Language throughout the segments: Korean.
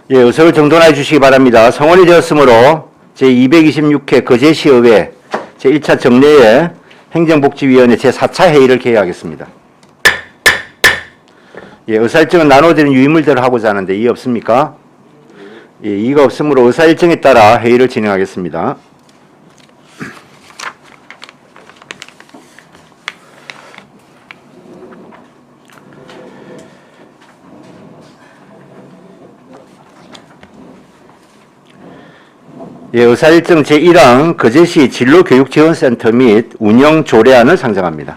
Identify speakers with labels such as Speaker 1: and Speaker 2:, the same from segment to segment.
Speaker 1: 예, 의석을 정돈해 주시기 바랍니다. 성원이 되었으므로 제226회 거제시의회 제1차 정례회 행정복지위원회 제4차 회의를 개회하겠습니다. 예, 의사일정은 나눠드린 유인물대로 하고자 하는데 이의 없습니까? 예, 이의가 없으므로 의사일정에 따라 회의를 진행하겠습니다. 예, 의사일정 제1항 거제시 진로교육지원센터 및 운영조례안을 상정합니다.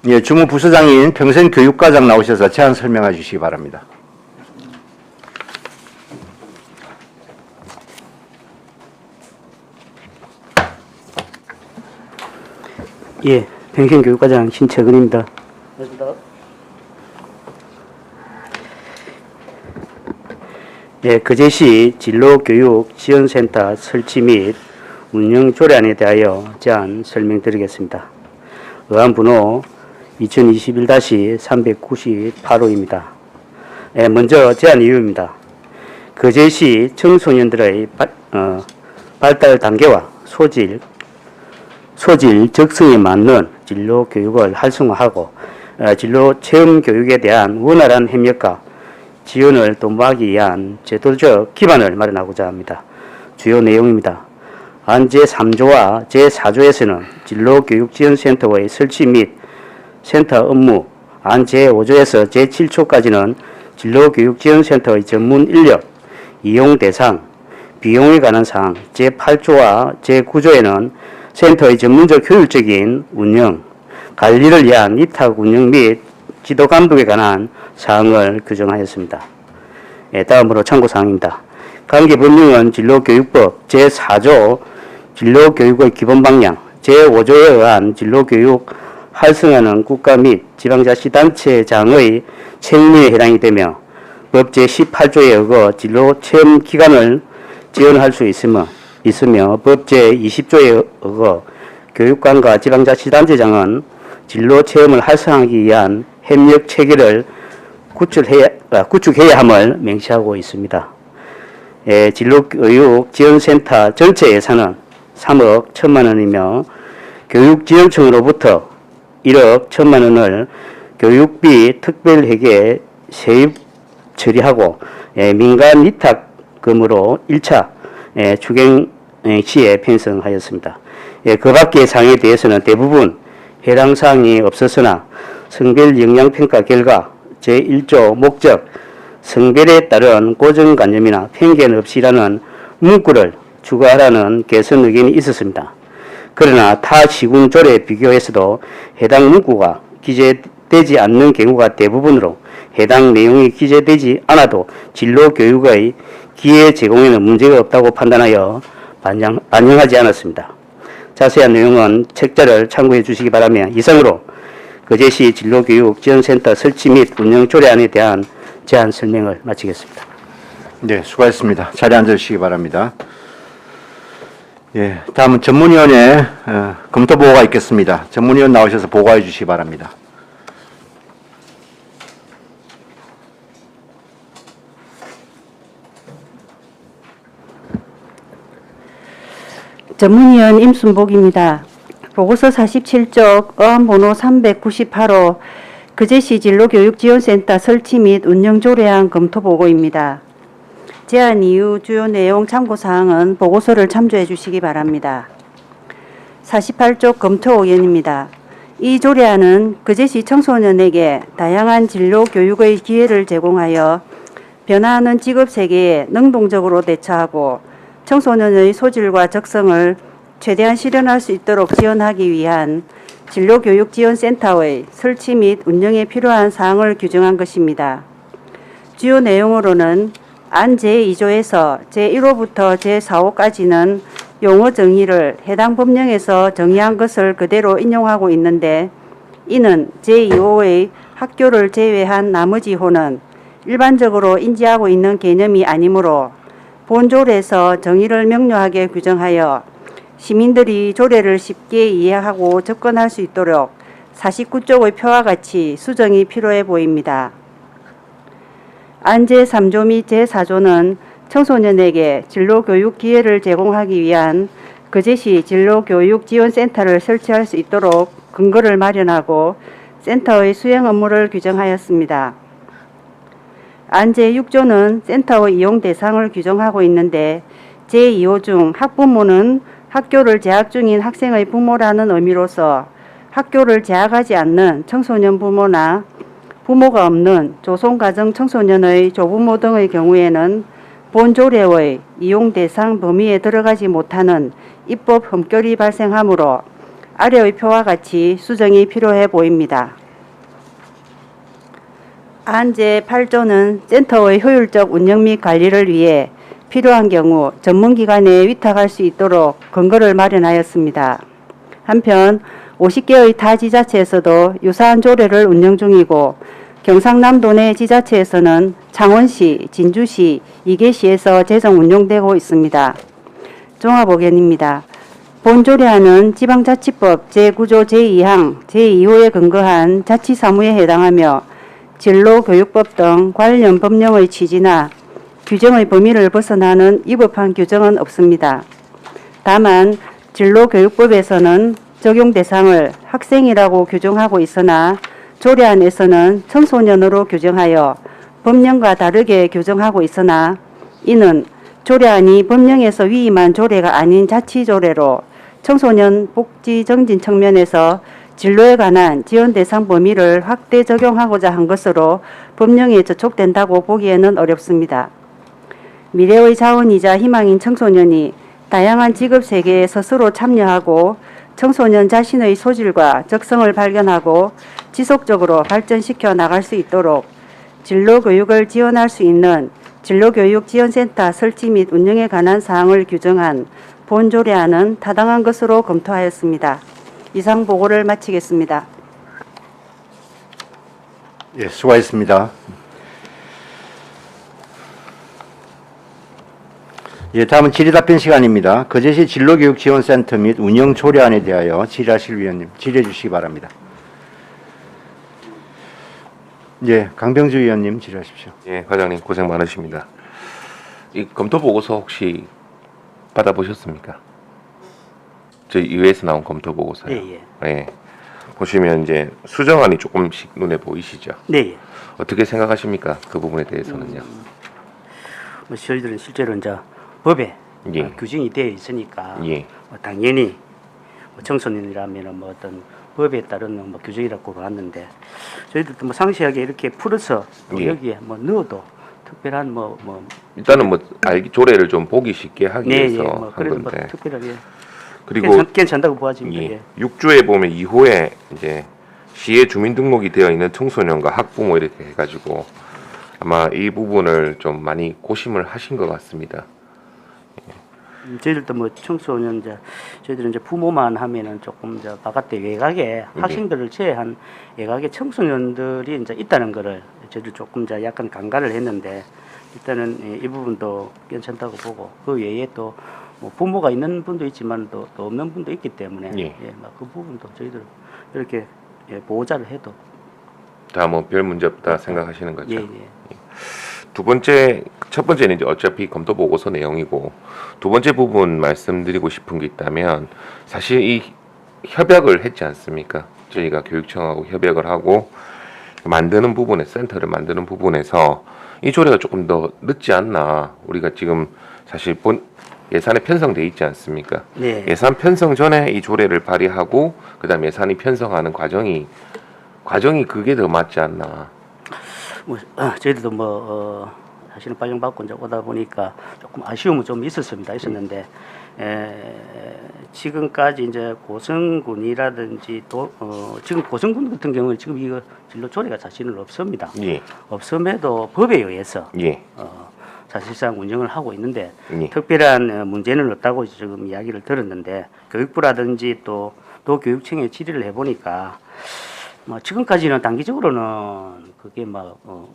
Speaker 1: 예, 주무부서장인 평생교육과장 나오셔서 제안 설명해 주시기 바랍니다.
Speaker 2: 예, 평생교육과장 신채근입니다. 예, 거제시 진로교육지원센터 설치 및 운영 조례안에 대하여 제안 설명드리겠습니다. 의안번호 2021-398호입니다. 예, 먼저 제안 이유입니다. 거제시 청소년들의 발달 단계와 소질, 적성에 맞는 진로 교육을 활성화하고 진로 체험 교육에 대한 원활한 협력과 지원을 도모하기 위한 제도적 기반을 마련하고자 합니다. 주요 내용입니다. 안 제3조와 제4조에서는 진로교육지원센터의 설치 및 센터 업무, 안 제5조에서 제7조까지는 진로교육지원센터의 전문 인력, 이용 대상, 비용에 관한 사항, 제8조와 제9조에는 센터의 전문적 효율적인 운영, 관리를 위한 위탁 운영 및 지도 감독에 관한 사항을 규정하였습니다. 예, 다음으로 참고사항입니다. 관계법령은 진로교육법 제4조 진로교육의 기본방향, 제5조에 의한 진로교육 활성화는 국가 및 지방자치단체장의 책무에 해당이 되며 법 제18조에 의거 진로체험기관을 지원할 수 있으며 법 제20조에 의거 교육관과 지방자치단체장은 진로체험을 활성화하기 위한 협력 체계를 구축해야 함을 명시하고 있습니다. 예, 진로교육지원센터 전체 예산은 3억 1천만 원이며 교육지원청으로부터 1억 1천만 원을 교육비 특별회계 세입 처리하고 민간 위탁금으로 1차 추경 시에 편성하였습니다. 그 밖의 사항에 대해서는 대부분 해당 사항이 없었으나 성별 영향평가 결과 제1조 목적, 성별에 따른 고정관념이나 편견 없이라는 문구를 추가하라는 개선 의견이 있었습니다. 그러나 타 시군조례에 비교해서도 해당 문구가 기재되지 않는 경우가 대부분으로 해당 내용이 기재되지 않아도 진로교육의 기회 제공에는 문제가 없다고 판단하여 반영하지 않았습니다. 자세한 내용은 책자를 참고해 주시기 바라며 이상으로 거제시 진로교육지원센터 설치 및 운영 조례안에 대한 제안 설명을 마치겠습니다.
Speaker 1: 네, 수고하셨습니다. 자리에 앉으시기 바랍니다. 예, 다음은 전문위원회 검토 보고가 있겠습니다. 전문위원 나오셔서 보고해 주시기 바랍니다.
Speaker 3: 전문위원 임순복입니다. 보고서 47쪽 어안번호 398호 거제시 진로교육지원센터 설치 및 운영조례안 검토보고입니다. 제안 이후 주요 내용 참고사항은 보고서를 참조해 주시기 바랍니다. 48쪽 검토 의견입니다. 이 조례안은 거제시 청소년에게 다양한 진로교육의 기회를 제공하여 변화하는 직업세계에 능동적으로 대처하고 청소년의 소질과 적성을 최대한 실현할 수 있도록 지원하기 위한 진로교육지원센터의 설치 및 운영에 필요한 사항을 규정한 것입니다. 주요 내용으로는 안 제2조에서 제1호부터 제4호까지는 용어 정의를 해당 법령에서 정의한 것을 그대로 인용하고 있는데 이는 제2호의 학교를 제외한 나머지 호는 일반적으로 인지하고 있는 개념이 아니므로 본조례에서 정의를 명료하게 규정하여 시민들이 조례를 쉽게 이해하고 접근할 수 있도록 49쪽의 표와 같이 수정이 필요해 보입니다. 안제 3조 및 제4조는 청소년에게 진로교육 기회를 제공하기 위한 거제시 진로교육지원센터를 설치할 수 있도록 근거를 마련하고 센터의 수행 업무를 규정하였습니다. 안제 6조는 센터의 이용 대상을 규정하고 있는데 제2호 중 학부모는 학교를 재학 중인 학생의 부모라는 의미로서 학교를 재학하지 않는 청소년 부모나 부모가 없는 조손가정 청소년의 조부모 등의 경우에는 본 조례의 이용 대상 범위에 들어가지 못하는 입법 흠결이 발생하므로 아래의 표와 같이 수정이 필요해 보입니다. 안제 8조는 센터의 효율적 운영 및 관리를 위해 필요한 경우 전문기관에 위탁할 수 있도록 근거를 마련하였습니다. 한편 50개의 타 지자체에서도 유사한 조례를 운영 중이고 경상남도 내 지자체에서는 창원시, 진주시, 이계시에서 제정 운용되고 있습니다. 종합의견입니다. 본 조례안은 지방자치법 제9조 제2항 제2호에 근거한 자치사무에 해당하며 진로교육법 등 관련 법령의 취지나 규정의 범위를 벗어나는 위법한 규정은 없습니다. 다만 진로교육법에서는 적용 대상을 학생이라고 규정하고 있으나 조례안에서는 청소년으로 규정하여 법령과 다르게 규정하고 있으나 이는 조례안이 법령에서 위임한 조례가 아닌 자치조례로 청소년 복지 정진 측면에서 진로에 관한 지원 대상 범위를 확대 적용하고자 한 것으로 법령에 저촉된다고 보기에는 어렵습니다. 미래의 자원이자 희망인 청소년이 다양한 직업 세계에 스스로 참여하고 청소년 자신의 소질과 적성을 발견하고 지속적으로 발전시켜 나갈 수 있도록 진로교육을 지원할 수 있는 진로교육지원센터 설치 및 운영에 관한 사항을 규정한 본 조례안은 타당한 것으로 검토하였습니다. 이상 보고를 마치겠습니다.
Speaker 1: 예, 수고하셨습니다. 예, 다음은 질의답변 시간입니다. 거제시 진로교육지원센터 및 운영 조례안에 대하여 질의하실 위원님 질의해 주시기 바랍니다. 예, 강병주 위원님 질의하십시오.
Speaker 4: 예, 과장님 고생 많으십니다. 이 검토 보고서 혹시 받아보셨습니까? 저희 의회에서 나온 검토 보고서요.
Speaker 2: 예.
Speaker 4: 예. 보시면 이제 수정안이 조금씩 눈에 보이시죠?
Speaker 2: 네.
Speaker 4: 어떻게 생각하십니까? 그 부분에 대해서는요.
Speaker 2: 뭐 저희들은 실제로 이제 법에
Speaker 4: 예.
Speaker 2: 규정이 되어 있으니까
Speaker 4: 예.
Speaker 2: 뭐 당연히 뭐 청소년이라면 뭐 어떤 법에 따른 뭐 규정이라고 봤는데 저희들도 뭐 상세하게 이렇게 풀어서 뭐
Speaker 4: 예.
Speaker 2: 여기에 뭐 넣어도 특별한 뭐
Speaker 4: 일단은 뭐 조례를 좀 보기 쉽게 하기
Speaker 2: 네,
Speaker 4: 위해서
Speaker 2: 예, 뭐
Speaker 4: 한
Speaker 2: 그래도 뭐
Speaker 4: 건데.
Speaker 2: 특별하게
Speaker 4: 그리고
Speaker 2: 괜찮다고 보아집니다.
Speaker 4: 예.
Speaker 2: 예.
Speaker 4: 6조에 보면 2호에 이제 시에 주민등록이 되어 있는 청소년과 학부모 이렇게 해가지고 아마 이 부분을 좀 많이 고심을 하신 것 같습니다.
Speaker 2: 저희들도 뭐 청소년 이제 저희들은 이제 부모만 하면은 조금 이제 바깥에 외곽에 학생들을 제외한 외곽에 청소년들이 이제 있다는 거를 저희들 조금 이제 약간 간과를 했는데 일단은 이 부분도 괜찮다고 보고 그 외에 또 뭐 부모가 있는 분도 있지만 또 없는 분도 있기 때문에
Speaker 4: 예.
Speaker 2: 그 부분도 저희들 이렇게 보호자를 해도
Speaker 4: 다 뭐 별 문제 없다 생각하시는 거죠?
Speaker 2: 예.
Speaker 4: 첫 번째는 이제 어차피 검토 보고서 내용이고 두 번째 부분 말씀드리고 싶은 게 있다면 사실 이 협약을 했지 않습니까? 저희가 교육청하고 협약을 하고 만드는 부분에 센터를 만드는 부분에서 이 조례가 조금 더 늦지 않나. 우리가 지금 사실 예산에 편성돼 있지 않습니까?
Speaker 2: 네.
Speaker 4: 예산 편성 전에 이 조례를 발의하고 그다음 예산이 편성하는 과정이 그게 더 맞지 않나.
Speaker 2: 뭐 저희들도 사실은 발령받고 이제 오다 보니까 조금 아쉬움은 좀 있었는데 지금까지 이제 고성군이라든지 지금 고성군 같은 경우는 지금 이거 진로 조례가 사실은 없습니다.
Speaker 4: 예.
Speaker 2: 없음에도 법에 의해서
Speaker 4: 예.
Speaker 2: 사실상 운영을 하고 있는데
Speaker 4: 예.
Speaker 2: 특별한 문제는 없다고 지금 이야기를 들었는데 교육부라든지 또 교육청에 질의를 해보니까 뭐 지금까지는 단기적으로는 그게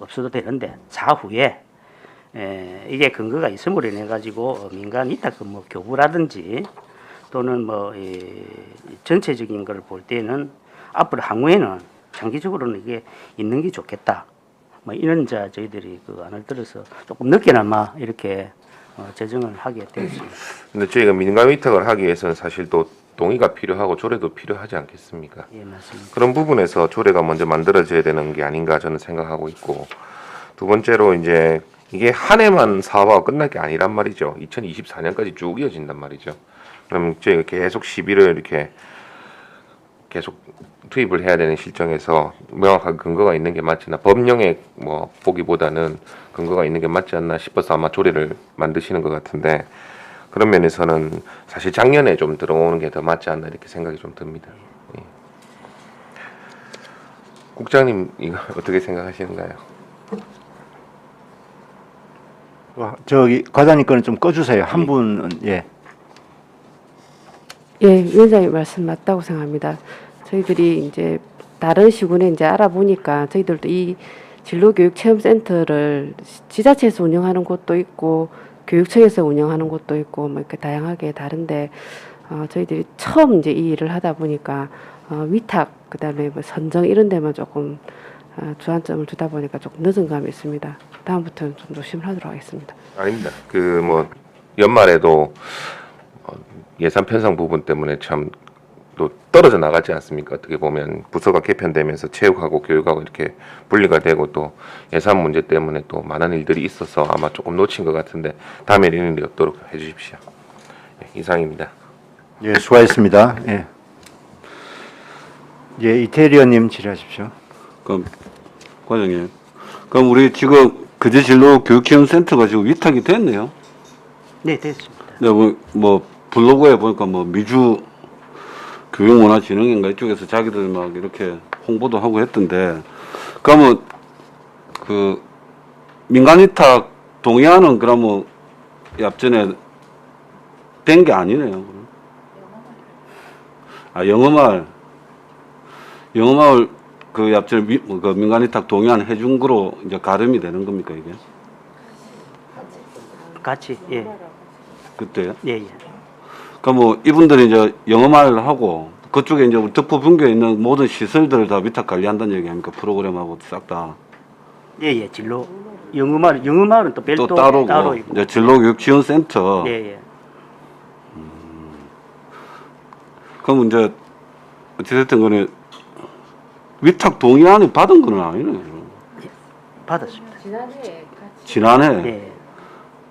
Speaker 2: 없어도 되는데 차후에 이게 근거가 있음으로 인해 가지고 민간 이타 뭐 교부라든지 또는 전체적인 걸 볼 때는 앞으로 향후에는 장기적으로는 이게 있는 게 좋겠다. 뭐 이런 자 저희들이 그 안을 들어서 조금 늦게나마 이렇게 제정을 하게 되었습니다.
Speaker 4: 근데 저희가 민간 위탁을 하기 위해서는 사실 또 동의가 필요하고 조례도 필요하지 않겠습니까?
Speaker 2: 예, 맞습니다.
Speaker 4: 그런 부분에서 조례가 먼저 만들어져야 되는 게 아닌가 저는 생각하고 있고, 두 번째로 이제 이게 한 해만 사업하고 끝날 게 아니란 말이죠. 2024년까지 쭉 이어진단 말이죠. 그럼 저희가 계속 시비를 이렇게 계속 투입을 해야 되는 실정에서 명확하게 근거가 있는 게 맞지나 법령에 뭐 보기보다는 근거가 있는 게 맞지 않나 싶어서 아마 조례를 만드시는 것 같은데, 그런 면에서는 사실 작년에 좀 들어오는 게 더 맞지 않나 이렇게 생각이 좀 듭니다. 예. 국장님 이거 어떻게 생각하시는가요?
Speaker 1: 저기 과장님 거는 좀 꺼주세요. 한 분은 예.
Speaker 5: 예, 위원장님 말씀 맞다고 생각합니다. 저희들이 이제 다른 시군에 이제 알아보니까 저희들도 이 진로교육체험센터를 지자체에서 운영하는 곳도 있고 교육청에서 운영하는 곳도 있고 뭐 이렇게 다양하게 다른데 저희들이 처음 이제 이 일을 하다 보니까 위탁 그다음에 뭐 선정 이런 데만 조금 주안점을 두다 보니까 조금 늦은 감이 있습니다. 다음부터는 좀 조심을 하도록 하겠습니다.
Speaker 4: 아닙니다. 그 뭐 연말에도 예산 편성 부분 때문에 참 또 떨어져 나가지 않습니까? 어떻게 보면 부서가 개편되면서 체육하고 교육하고 이렇게 분리가 되고 또 예산 문제 때문에 또 많은 일들이 있어서 아마 조금 놓친 것 같은데 다음에 이런 일이 없도록 해주십시오. 예, 이상입니다.
Speaker 1: 예, 수고하셨습니다. 예. 예, 이태리언님 질의하십시오.
Speaker 6: 그럼 과장님, 그럼 우리 지금 그제 진로 교육지원센터가 지금 위탁이 됐네요.
Speaker 2: 네, 됐습니다.
Speaker 6: 네, 뭐 블로그에 보니까 뭐 미주 교육문화진흥인가 이쪽에서 자기들 막 이렇게 홍보도 하고 했던데, 그러면 그 민간 위탁 동의안은 그러면 앞전에 된 게 아니네요. 아, 영어마을 그 앞전에 그 민간 위탁 동의안 해준 거로 이제 가름이 되는 겁니까 이게?
Speaker 2: 같이 예,
Speaker 6: 그때요?
Speaker 2: 예, 예.
Speaker 6: 그러니까 뭐 이분들이 이제 영어말을 하고 그쪽에 이제 우리 덕포 분교에 있는 모든 시설들을 다 위탁 관리한다는 얘기 아닙니까? 프로그램하고 싹 다.
Speaker 2: 예, 예, 진로 영어마을은 또 별도
Speaker 6: 또 따로
Speaker 2: 따로 있고.
Speaker 6: 이제 진로교육지원센터.
Speaker 2: 예, 예.
Speaker 6: 그럼 이제 어찌됐든 간에 위탁 동의안이 받은 건 아니네요.
Speaker 2: 받았습니다.
Speaker 6: 지난해
Speaker 2: 예,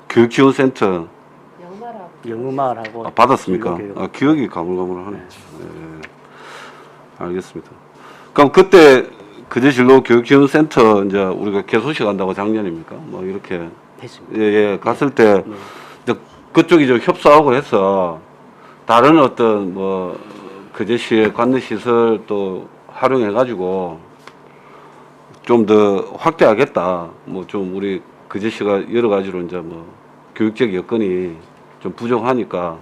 Speaker 6: 교육지원센터
Speaker 2: 영어마을하고
Speaker 6: 받았습니까?
Speaker 2: 진로교육.
Speaker 6: 아, 기억이 가물가물하네. 예. 알겠습니다. 그럼 그때 그제 진로 교육지원센터 이제 우리가 개소식 한다고 작년입니까? 뭐 이렇게
Speaker 2: 했습니다.
Speaker 6: 예, 갔을 때
Speaker 2: 네.
Speaker 6: 이제 그쪽이 좀 협소하고 해서 다른 어떤 뭐 그제시의 관내 시설 또 활용해 가지고 좀 더 확대하겠다. 뭐 좀 우리 그제시가 여러 가지로 이제 뭐 교육적 여건이 좀 부족하니까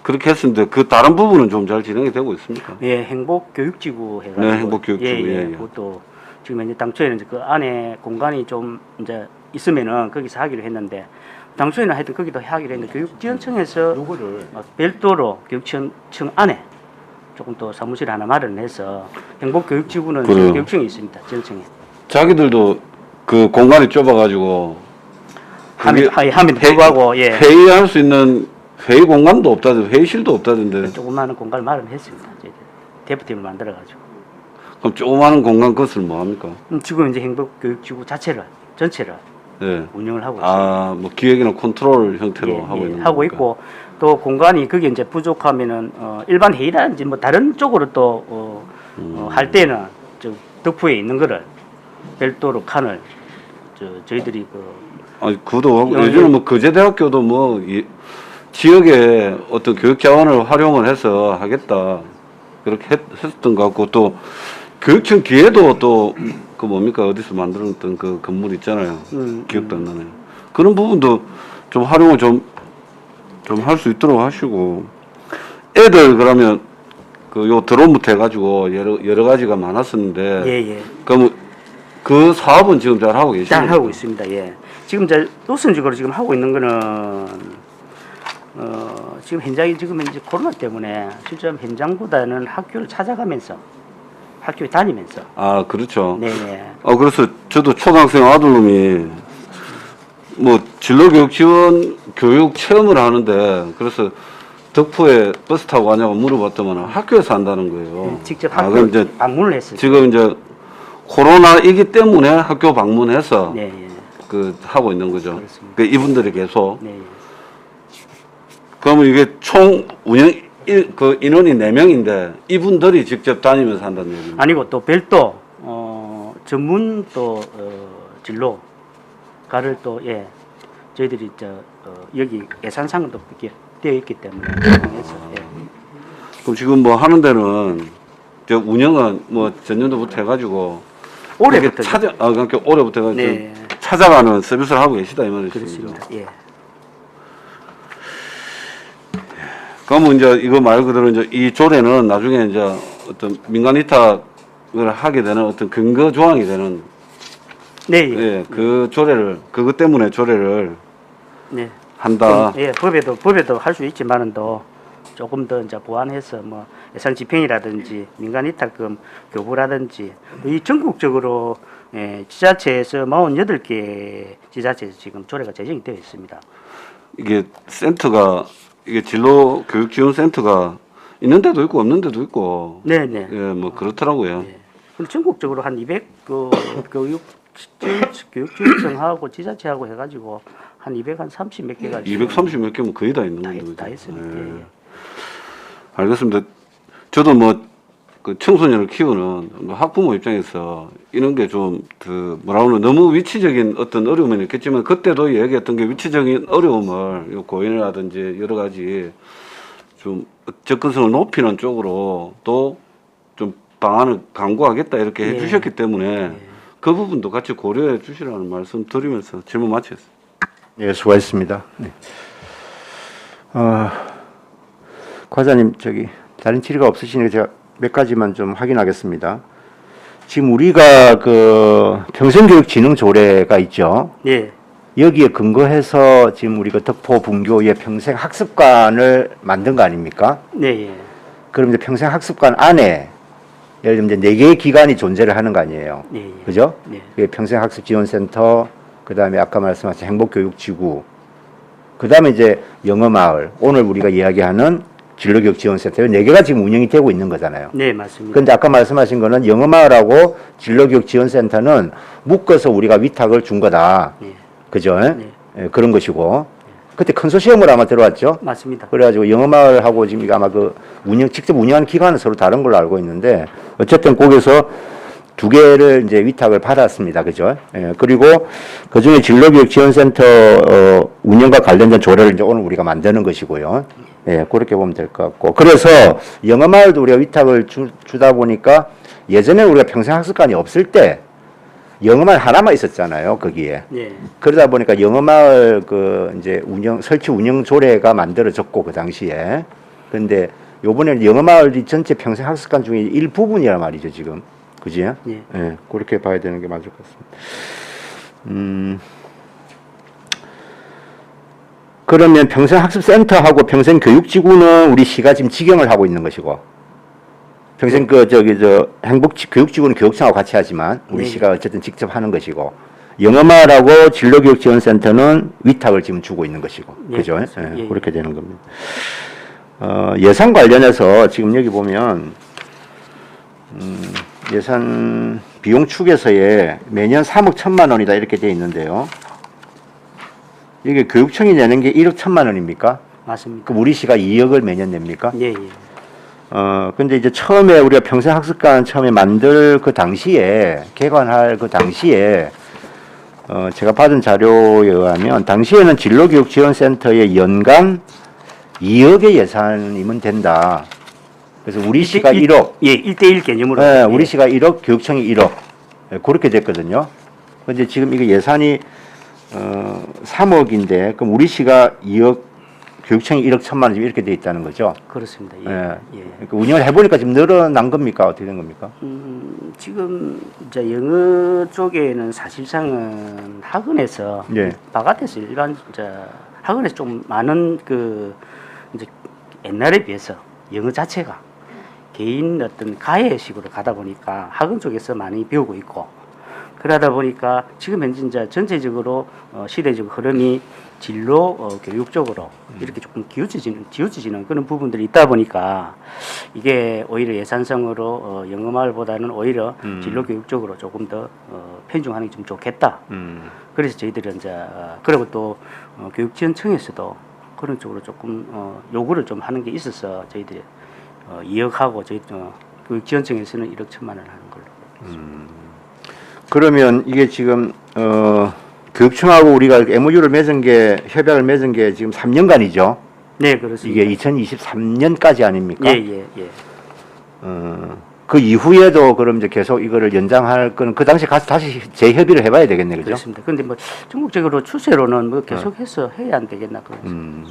Speaker 6: 그렇게 했었는데 그 다른 부분은 좀 잘 진행이 되고 있습니까?
Speaker 2: 예, 행복교육지구 해가지고.
Speaker 6: 네, 행복교육지구,
Speaker 2: 예, 예.
Speaker 6: 예, 예.
Speaker 2: 그것도 지금 이제 당초에는 이제 그 안에 공간이 좀 이제 있으면은 거기서 하기로 했는데 당초에는 하여튼 거기도 하기로 했는데 교육지원청에서
Speaker 1: 요거를
Speaker 2: 별도로 교육청 안에 조금 또 사무실 하나 마련해서 행복교육지구는
Speaker 6: 그래요.
Speaker 2: 교육청에 있습니다. 지원청에.
Speaker 6: 자기들도 그 공간이 좁아가지고 그게
Speaker 2: 하면 불구하고 예.
Speaker 6: 회의할 수 있는 회의 공간도 없다던데 회의실도 없다던데
Speaker 2: 조그마한 공간을 마련했습니다. 저희들 대표팀을 만들어가지고.
Speaker 6: 그럼 조그마한 공간 그것을 뭐 합니까?
Speaker 2: 지금 이제 행복교육지구 자체를 전체를
Speaker 6: 예.
Speaker 2: 운영을 하고 있습니다.
Speaker 6: 아, 뭐 기획이나 컨트롤 형태로 하고 있는
Speaker 2: 하고
Speaker 6: 겁니까?
Speaker 2: 있고 또 공간이 그게 이제 부족하면은 일반 회의라든지 뭐 다른 쪽으로 또 할 때는 저 덕후에 있는 거를 별도로 칸을 저희들이 그
Speaker 6: 아니 그도 하고
Speaker 2: 예,
Speaker 6: 요즘은
Speaker 2: 예.
Speaker 6: 뭐 거제대학교도 뭐 지역에 어떤 교육 자원을 활용을 해서 하겠다 그렇게 했었던 것 같고 또 교육청 기회도 또 그 뭡니까 어디서 만들었던 그 건물 있잖아요. 기억도 안 나네요. 그런 부분도 좀 활용을 좀 할 수 있도록 하시고 애들 그러면 그 요 드론부터 해가지고 여러 가지가 많았었는데
Speaker 2: 예예
Speaker 6: 그럼 그 사업은 지금 잘 하고 계시죠?
Speaker 2: 잘 하고 있습니다. 예. 지금 이제 우선적으로 지금 하고 있는 거는 지금 현장이 지금 이제 코로나 때문에 실제 현장보다는 학교를 찾아가면서 학교에 다니면서
Speaker 6: 아 그렇죠.
Speaker 2: 네네
Speaker 6: 그래서 저도 초등학생 아들놈이 뭐 진로교육 지원 교육 체험을 하는데 그래서 덕포에 버스 타고 가냐고 물어봤더만 학교에서 한다는 거예요.
Speaker 2: 직접
Speaker 6: 그럼
Speaker 2: 학교
Speaker 6: 이제
Speaker 2: 방문을 했을 때.
Speaker 6: 지금 이제 코로나이기 때문에 학교 방문해서
Speaker 2: 네, 예.
Speaker 6: 그 하고 있는 거죠.
Speaker 2: 그렇습니다.
Speaker 6: 그 이분들이 계속.
Speaker 2: 네, 예.
Speaker 6: 그러면 이게 총 운영 그 인원이 4명인데 이분들이 직접 다니면서 한다는 얘기입니다.
Speaker 2: 아니고 또 별도 전문 또 진로가를 또 예 저희들이 여기 예산상은 또 그렇게 되어 있기 때문에 그래서, 예.
Speaker 6: 그럼 지금 뭐 하는 데는 저 운영은 뭐 전년도부터 해가지고
Speaker 2: 올해부터
Speaker 6: 이렇게 그러니까 올해부터 해가지고
Speaker 2: 네.
Speaker 6: 찾아가는 서비스를 하고 계시다 이 말이시죠.
Speaker 2: 그렇습니다. 예.
Speaker 6: 그러면 이제 이거 말 그대로 이제 이 조례는 나중에 이제 어떤 민간 위탁을 하게 되는 어떤 근거 조항이 되는
Speaker 2: 네, 예.
Speaker 6: 예, 그 조례를 그것 때문에 조례를
Speaker 2: 네.
Speaker 6: 한다.
Speaker 2: 예, 법에도 할 수 있지만은 또 조금 더 이제 보완해서 뭐 예산 집행이라든지 민간 위탁금 교부라든지 이 전국적으로 예, 지자체에서 48개 지자체에서 지금 조례가 제정이 되어 있습니다.
Speaker 6: 이게 센터가 이게 진로 교육 지원 센터가 있는 데도 있고 없는 데도 있고
Speaker 2: 네, 네.
Speaker 6: 예, 뭐 그렇더라고요.
Speaker 2: 예. 그럼 전국적으로 한 200그 교육지원청하고 지자체하고 해가지고 한 230 몇 개가
Speaker 6: 230 몇 개면 거의 다 있는 거죠.
Speaker 2: 다 했습니다.
Speaker 6: 예.
Speaker 2: 예, 예.
Speaker 6: 알겠습니다. 저도 뭐 그 청소년을 키우는 학부모 입장에서 이런 게 좀 그 뭐라 그러나 너무 위치적인 어떤 어려움은 있겠지만 그때도 얘기했던 게 위치적인 어려움을 요 고인이라든지 여러 가지 좀 접근성을 높이는 쪽으로 또 좀 방안을 강구하겠다 이렇게
Speaker 2: 예.
Speaker 6: 해주셨기 때문에 그 부분도 같이 고려해 주시라는 말씀 드리면서 질문 마치겠습니다.
Speaker 1: 예, 수고하셨습니다. 네. 과장님, 다른 질의가 없으시니까 제가 몇 가지만 좀 확인하겠습니다. 지금 우리가 그 평생교육진흥조례가 있죠.
Speaker 2: 예.
Speaker 1: 여기에 근거해서 지금 우리가 덕포 분교의 평생학습관을 만든 거 아닙니까?
Speaker 2: 네, 예.
Speaker 1: 그럼 이제 평생학습관 안에 예를 들면 이제 4개의 기관이 존재를 하는 거 아니에요.
Speaker 2: 네, 예.
Speaker 1: 그죠?
Speaker 2: 네.
Speaker 1: 그게 평생학습지원센터, 그 다음에 아까 말씀하신 행복교육지구, 그 다음에 이제 영어마을, 오늘 우리가 이야기하는 진로교육지원센터, 4개가 지금 운영이 되고 있는 거잖아요.
Speaker 2: 네, 맞습니다.
Speaker 1: 근데 아까 말씀하신 거는 영어마을하고 진로교육지원센터는 묶어서 우리가 위탁을 준 거다.
Speaker 2: 네.
Speaker 1: 그죠?
Speaker 2: 네.
Speaker 1: 예, 그런 것이고. 그때 컨소시엄으로 아마 들어왔죠?
Speaker 2: 맞습니다.
Speaker 1: 그래가지고 영어마을하고 지금 이거 아마 그 직접 운영하는 기관은 서로 다른 걸로 알고 있는데, 어쨌든 거기서 2개를 이제 위탁을 받았습니다. 그죠? 예, 그리고 그 중에 진로교육지원센터 운영과 관련된 조례를 이제 오늘 우리가 만드는 것이고요. 예, 그렇게 보면 될 것 같고. 그래서 영어마을도 우리가 위탁을 주다 보니까 예전에 우리가 평생학습관이 없을 때 영어마을 하나만 있었잖아요. 거기에.
Speaker 2: 네.
Speaker 1: 그러다 보니까 영어마을 그 이제 설치 운영 조례가 만들어졌고 그 당시에. 근데 요번에는 영어마을이 전체 평생학습관 중에 일부분이란 말이죠, 지금. 그지?
Speaker 2: 예.
Speaker 1: 예, 그렇게 봐야 되는 게 맞을 것 같습니다. 그러면 평생학습센터하고 평생교육지구는 우리 시가 지금 직영을 하고 있는 것이고, 평생 행복교육지구는 교육청하고 같이 하지만 우리
Speaker 2: 네.
Speaker 1: 시가 어쨌든 직접 하는 것이고, 영어마을하고 진로교육지원센터는 위탁을 지금 주고 있는 것이고,
Speaker 2: 예,
Speaker 1: 그죠?
Speaker 2: 그렇습니다.
Speaker 1: 예,
Speaker 2: 예,
Speaker 1: 그렇게 되는 겁니다. 예산 관련해서 지금 여기 보면 예산 비용 축에서에 매년 3억 1천만 원이다 이렇게 되어 있는데요. 이게 교육청이 내는 게 1억 1천만 원입니까?
Speaker 2: 맞습니다.
Speaker 1: 그럼 우리 시가 2억을 매년 냅니까?
Speaker 2: 예, 예.
Speaker 1: 근데 이제 처음에 우리가 평생학습관 처음에 만들 그 당시에, 개관할 그 당시에, 제가 받은 자료에 의하면, 당시에는 진로교육지원센터에 연간 2억의 예산이면 된다. 그래서 우리 시가 1억.
Speaker 2: 예, 1대1 개념으로.
Speaker 1: 네,
Speaker 2: 예.
Speaker 1: 우리 시가 1억, 교육청이 1억. 네, 그렇게 됐거든요. 근데 지금 이게 예산이 3억인데, 그럼 우리 시가 2억, 교육청이 1억 1천만 원 이렇게 돼 있다는 거죠.
Speaker 2: 그렇습니다. 예.
Speaker 1: 예.
Speaker 2: 예.
Speaker 1: 그러니까 운영을 해보니까 지금 늘어난 겁니까? 어떻게 된 겁니까?
Speaker 2: 지금 이제 영어 쪽에는 사실상은 학원에서
Speaker 1: 예.
Speaker 2: 바깥에서 일반 이제 학원에서 좀 많은 그 이제 옛날에 비해서 영어 자체가 개인 어떤 가해식으로 가다 보니까 학원 쪽에서 많이 배우고 있고 그러다 보니까 지금 현재 이제 전체적으로 시대적 흐름이 진로 교육 쪽으로 이렇게 조금 기울어지는 그런 부분들이 있다 보니까 이게 오히려 예산성으로 영어마을보다는 오히려 진로 교육 쪽으로 조금 더 편중하는 게 좀 좋겠다. 그래서 저희들은 이제 그리고 또 교육지원청에서도 그런 쪽으로 조금 요구를 좀 하는 게 있어서 저희들이 2억하고 저희 교육지원청에서는 1억 1천만 원 하는 걸로.
Speaker 1: 그러면 이게 지금 교육청하고 우리가 MOU를 맺은 게 협약을 맺은 게 지금 3년간이죠.
Speaker 2: 네, 그렇습니다.
Speaker 1: 이게 2023년까지 아닙니까?
Speaker 2: 예.
Speaker 1: 그 이후에도 그럼 이제 계속 이거를 연장할 거는 그 당시 가서 다시 재협의를 해봐야 되겠네, 그죠?
Speaker 2: 그렇습니다. 그런데 뭐 전국적으로 추세로는 뭐 계속해서 해야 안 되겠나 그런.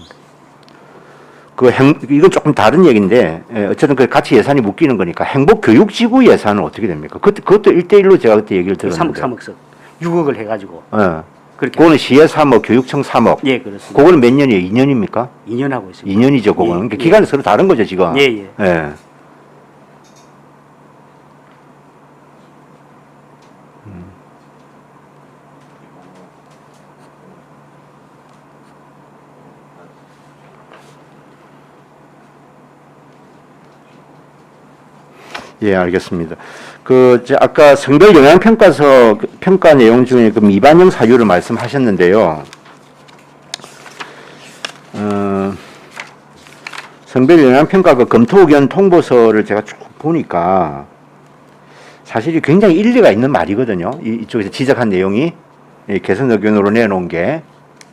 Speaker 1: 이건 조금 다른 얘기인데 어쨌든 그 같이 예산이 묶이는 거니까 행복교육지구 예산은 어떻게 됩니까? 그것도 1대1로 제가 그때 얘기를 들었는데.
Speaker 2: 3억석 6억을 해가지고
Speaker 1: 예.
Speaker 2: 그렇게.
Speaker 1: 그거는 시에 3억, 교육청 3억.
Speaker 2: 예, 그렇습니다.
Speaker 1: 그거는 몇 년이에요? 2년입니까?
Speaker 2: 2년 하고 있습니다.
Speaker 1: 2년이죠, 그거는.
Speaker 2: 예,
Speaker 1: 그러니까
Speaker 2: 예.
Speaker 1: 기간이 서로 다른 거죠, 지금.
Speaker 2: 예.
Speaker 1: 예. 예, 알겠습니다. 아까 성별 영향평가서 평가 내용 중에 그 미반영 사유를 말씀하셨는데요. 성별 영향평가 그 검토 의견 통보서를 제가 쭉 보니까 사실이 굉장히 일리가 있는 말이거든요. 이쪽에서 지적한 내용이 개선 의견으로 내놓은 게.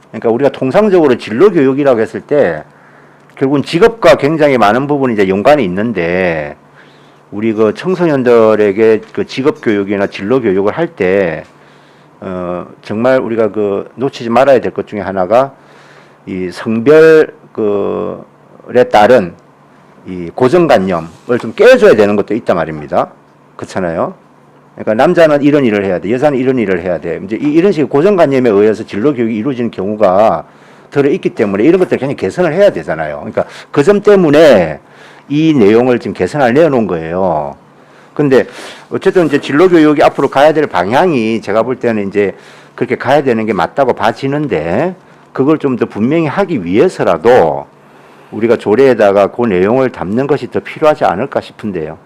Speaker 1: 그러니까 우리가 통상적으로 진로 교육이라고 했을 때 결국은 직업과 굉장히 많은 부분이 이제 연관이 있는데 우리 그 청소년들에게 그 직업 교육이나 진로 교육을 할 때 정말 우리가 그 놓치지 말아야 될 것 중에 하나가 이 성별에 따른 이 고정관념을 좀 깨줘야 되는 것도 있단 말입니다. 그렇잖아요. 그러니까 남자는 이런 일을 해야 돼, 여자는 이런 일을 해야 돼. 이제 이런 식의 고정관념에 의해서 진로 교육이 이루어지는 경우가 들어 있기 때문에 이런 것들을 굉장히 개선을 해야 되잖아요. 그러니까 그 점 때문에 이 내용을 지금 개선을 내놓은 거예요. 근데 어쨌든 이제 진로 교육이 앞으로 가야 될 방향이 제가 볼 때는 이제 그렇게 가야 되는 게 맞다고 봐지는데 그걸 좀 더 분명히 하기 위해서라도 우리가 조례에다가 그 내용을 담는 것이 더 필요하지 않을까 싶은데요.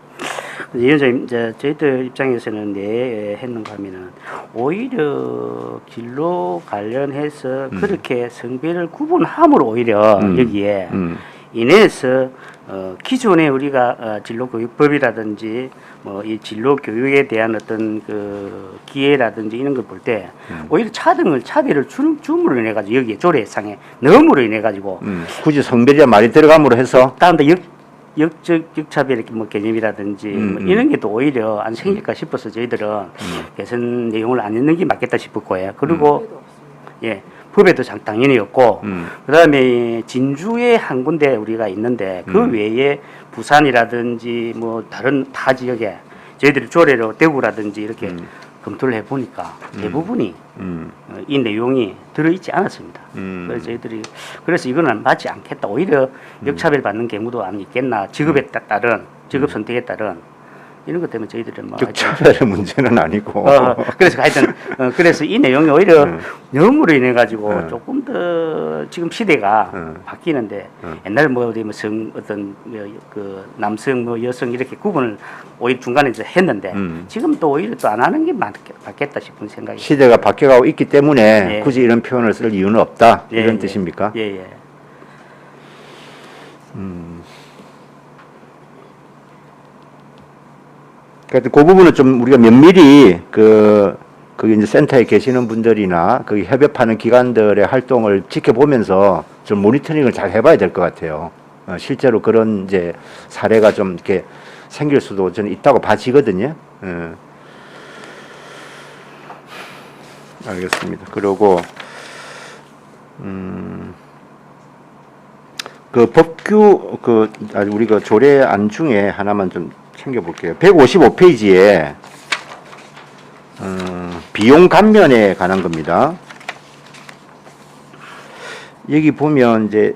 Speaker 2: 위원장님, 이제 저희들 입장에서는 왜 했는가 하면은 오히려 진로 관련해서 그렇게 성별을 구분함으로 오히려 여기에 인해서 기존에 우리가 진로교육법이라든지 뭐 이 진로교육에 대한 어떤 그 기회라든지 이런 걸 볼 때 오히려 차별을 줌으로 인해 가지고 여기에 조례상에 넣음으로 인해 가지고
Speaker 1: 굳이 성별이란 말이 들어감으로 해서
Speaker 2: 다음에 역차별 이렇게 뭐 개념이라든지 뭐 이런 게 또 오히려 안 생길까 싶어서 저희들은 개선 내용을 안 넣는 게 맞겠다 싶었고요. 그리고 예. 법에도 당연히 없고 그다음에 진주에 한 군데 우리가 있는데 그 외에 부산이라든지 뭐 다른 타 지역에 저희들이 조례로 대구라든지 이렇게 검토를 해보니까 대부분이 이 내용이 들어있지 않았습니다. 그래서 저희들이 그래서 이거는 맞지 않겠다. 오히려 역차별 받는 경우도 안 있겠나. 직업에 따른 직업 선택에 따른 이런 것 때문에 저희들은 뭐
Speaker 1: 역차별의 문제는 아니고
Speaker 2: 그래서 하여튼 그래서 이 내용이 오히려 너무로 인해 가지고 조금 더 지금 시대가 바뀌는데 옛날에 뭐 어디 뭐성 어떤 그 남성 뭐 여성 이렇게 구분을 오히려 중간에 이제 했는데 지금 또 오히려 또 안 하는 게 맞겠다 싶은 생각이
Speaker 1: 시대가 바뀌어가고 있기 때문에
Speaker 2: 예.
Speaker 1: 굳이 이런 표현을 쓸 이유는 없다 이런 뜻입니까?
Speaker 2: 예.
Speaker 1: 그러니까 그 부분은 좀 우리가 면밀히 거기 이제 센터에 계시는 분들이나 거기 협업하는 기관들의 활동을 지켜보면서 좀 모니터링을 잘 해봐야 될 것 같아요. 실제로 그런 이제 사례가 좀 이렇게 생길 수도 저는 있다고 봐지거든요. 알겠습니다. 그리고 그 법규 우리 그 조례안 중에 하나만 좀 챙겨볼게요. 155페이지에 비용 감면에 관한 겁니다. 여기 보면 이제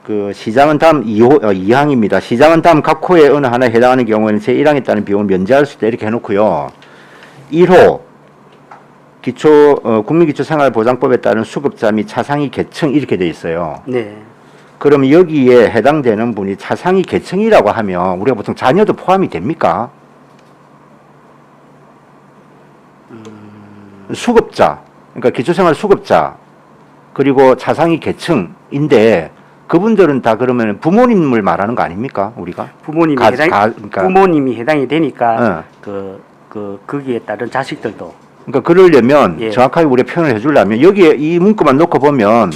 Speaker 1: 그 시장은 다음 2항입니다. 시장은 다음 각 호의 어느 하나에 해당하는 경우에는 제1항에 따른 비용을 면제할 수 있다 이렇게 해놓고요. 1호 국민기초생활보장법에 따른 수급자 및 차상위 계층 이렇게 돼 있어요.
Speaker 2: 네.
Speaker 1: 그럼 여기에 해당되는 분이 차상위 계층이라고 하면 우리가 보통 자녀도 포함이 됩니까? 수급자, 그러니까 기초생활 수급자, 그리고 차상위 계층인데 그분들은 다 그러면 부모님을 말하는 거 아닙니까? 우리가?
Speaker 2: 부모님이
Speaker 1: 그러니까,
Speaker 2: 부모님이 해당이 되니까
Speaker 1: 어.
Speaker 2: 거기에 따른 자식들도
Speaker 1: 그러니까 그러려면
Speaker 2: 예.
Speaker 1: 정확하게 우리가 표현을 해주려면 여기에 이 문구만 놓고 보면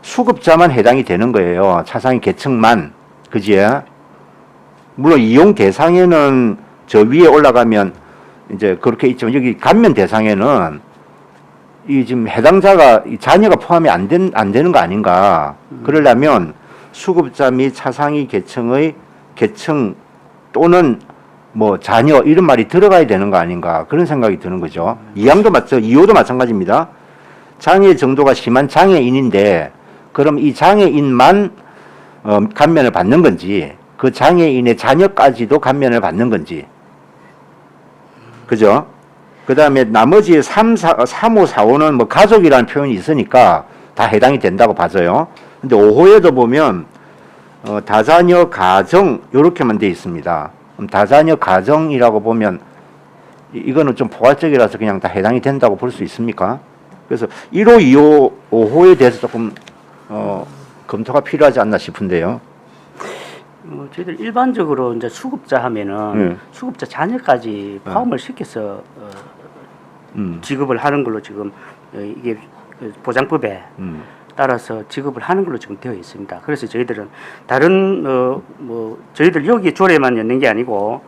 Speaker 1: 수급자만 해당이 되는 거예요. 차상위 계층만. 그지? 물론 이용 대상에는 저 위에 올라가면 이제 그렇게 있지만 여기 감면 대상에는 이 지금 해당자가 이 자녀가 포함이 안 되는 거 아닌가. 그러려면 수급자 및 차상위 계층의 계층 또는 뭐 자녀 이런 말이 들어가야 되는 거 아닌가 그런 생각이 드는 거죠. 2항도 맞죠. 2호도 마찬가지입니다. 장애 정도가 심한 장애인인데 그럼 이 장애인만 감면을 받는 건지 그 장애인의 자녀까지도 감면을 받는 건지 그죠? 그 다음에 나머지 3, 5, 4호는 뭐 가족이라는 표현이 있으니까 다 해당이 된다고 봐져요. 근데 5호에도 보면 다자녀 가정 요렇게만 돼 있습니다. 다자녀 가정이라고 보면 이거는 좀 포괄적이라서 그냥 다 해당이 된다고 볼 수 있습니까? 그래서 1호, 2호, 5호에 대해서 조금 검토가 필요하지 않나 싶은데요.
Speaker 2: 저희들 일반적으로 이제 수급자 하면은 수급자 자녀까지 포함을 시켜서 지급을 하는 걸로 지금 이게 보장법에 따라서 지급을 하는 걸로 지금 되어 있습니다. 그래서 저희들은 다른 뭐 저희들 여기 조례만 있는 게 아니고